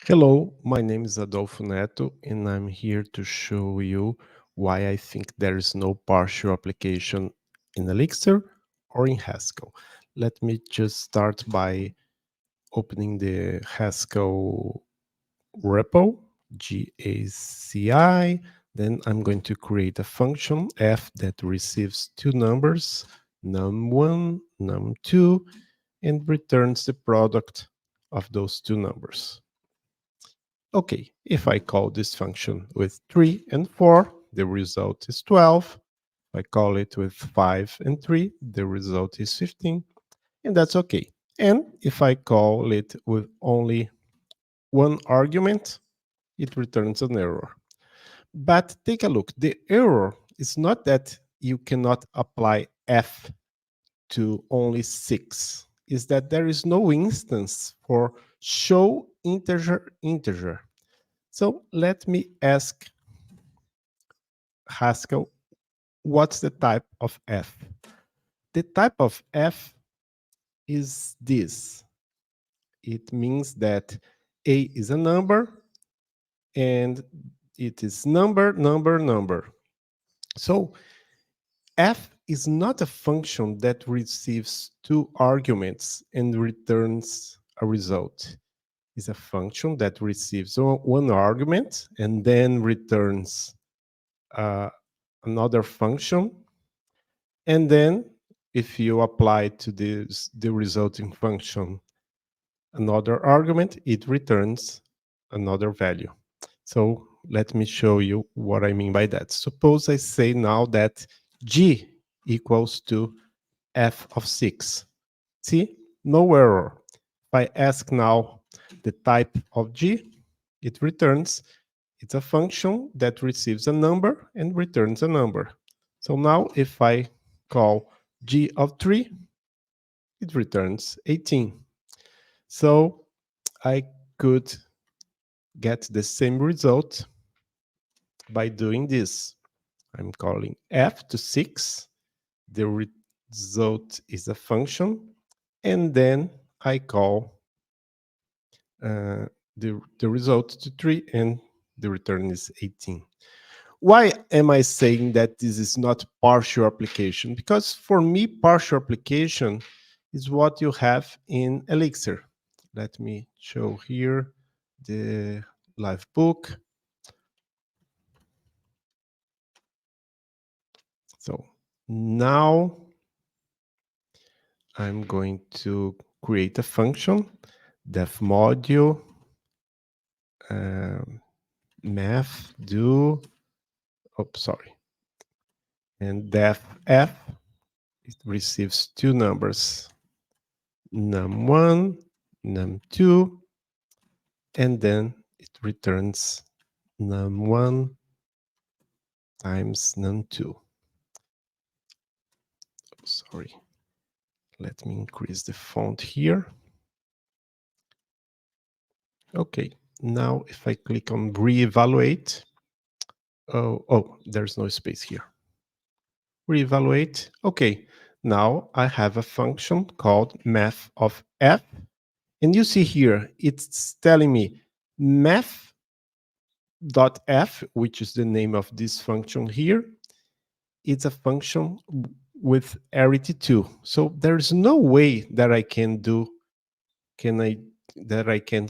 Hello, my name is Adolfo Neto, and I'm here to show you why I think there is no partial application in Elixir or in Haskell. Let me just start by opening the Haskell repo, GACI. Then I'm going to create a function f that receives two numbers, num1, num2, and returns the product of those two numbers. Okay, if I call this function with 3 and 4, the result is 12. If I call it with 5 and 3, the result is 15, and that's okay. And if I call it with only one argument, it returns an error. But take a look, the error is not that you cannot apply f to only 6, is that there is no instance for show integer. So let me ask Haskell, what's the type of f? The type of f is this. It means that a is a number and it is number. So f is not a function that receives two arguments and returns a result. It's a function that receives one argument and then returns uh, another function. And then if you apply to the resulting function another argument, it returns another value. So let me show you what I mean by that. Suppose I say now that g equals to f of 6. See, no error. If I ask now the type of g, it returns. It's a function that receives a number and returns a number. So now if I call g of 3, it returns 18. So I could get the same result by doing this. I'm calling f to 6. The result is a function. And then I call the result to 3 and the return is 18. Why am I saying that this is not partial application? Because for me, partial application is what you have in Elixir. Let me show here the live book. So now I'm going to create a function, def module, math do, sorry, and def f, it receives two numbers, num1, num2, and then it returns num1 times num2. Sorry, let me increase the font here. Okay, now if I click on reevaluate, there's no space here. Reevaluate, okay, now I have a function called math of f, and you see here, it's telling me math.f, which is the name of this function here. It's a function with arity 2. So there's no way that I can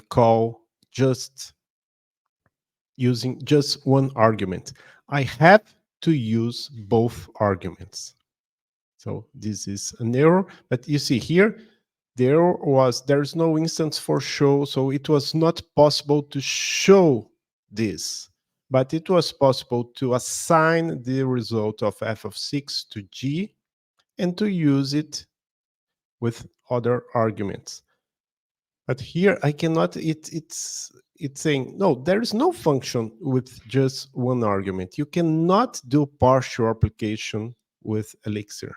call just using just one argument. I have to use both arguments. So this is an error, but you see here, there's no instance for show, so it was not possible to show this, but it was possible to assign the result of f of 6 to g and to use it with other arguments. But here I cannot, it's saying, no, there is no function with just one argument. You cannot do partial application with Elixir.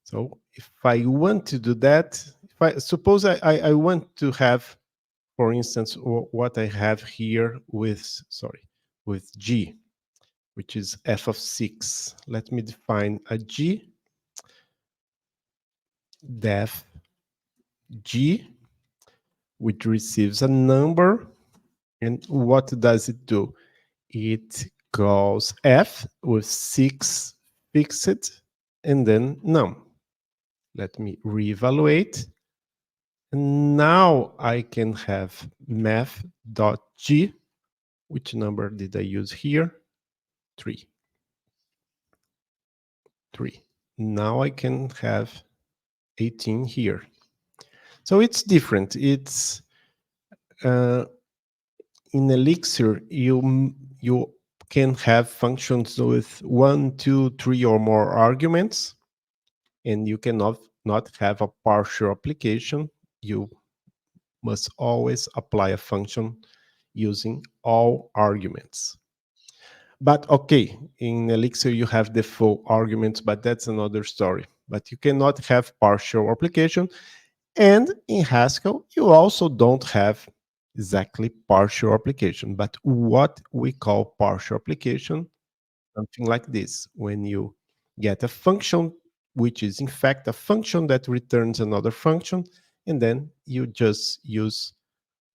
So if I want to do that, if I suppose I want to have, for instance, what I have here with, with G, which is f of 6. Let me define a G, def G. which receives a number. And what does it do? It calls f with 6 fixed and then num. Let me reevaluate. And now I can have math.g. Which number did I use here? 3. 3. Now I can have 18 here. So it's different. It's uh, in Elixir, you can have functions with 1, 2, 3, or more arguments, and you cannot not have a partial application. You must always apply a function using all arguments. But okay, in Elixir you have the full arguments, but that's another story. But you cannot have partial application. And in Haskell, you also don't have exactly partial application, but what we call partial application, something like this, when you get a function, which is in fact a function that returns another function, and then you just use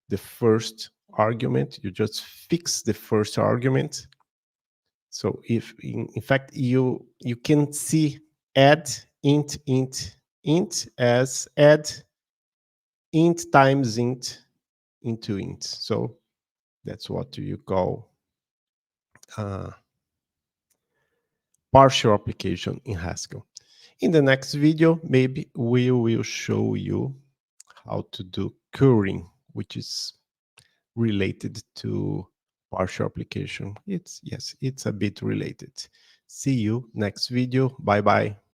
the first argument, you just fix the first argument. So if in fact you can see add int as add int times int into int. So that's what you call uh, partial application in Haskell. In the next video, maybe we will show you how to do currying, which is related to partial application. It's yes, it's a bit related. See you next video. Bye bye.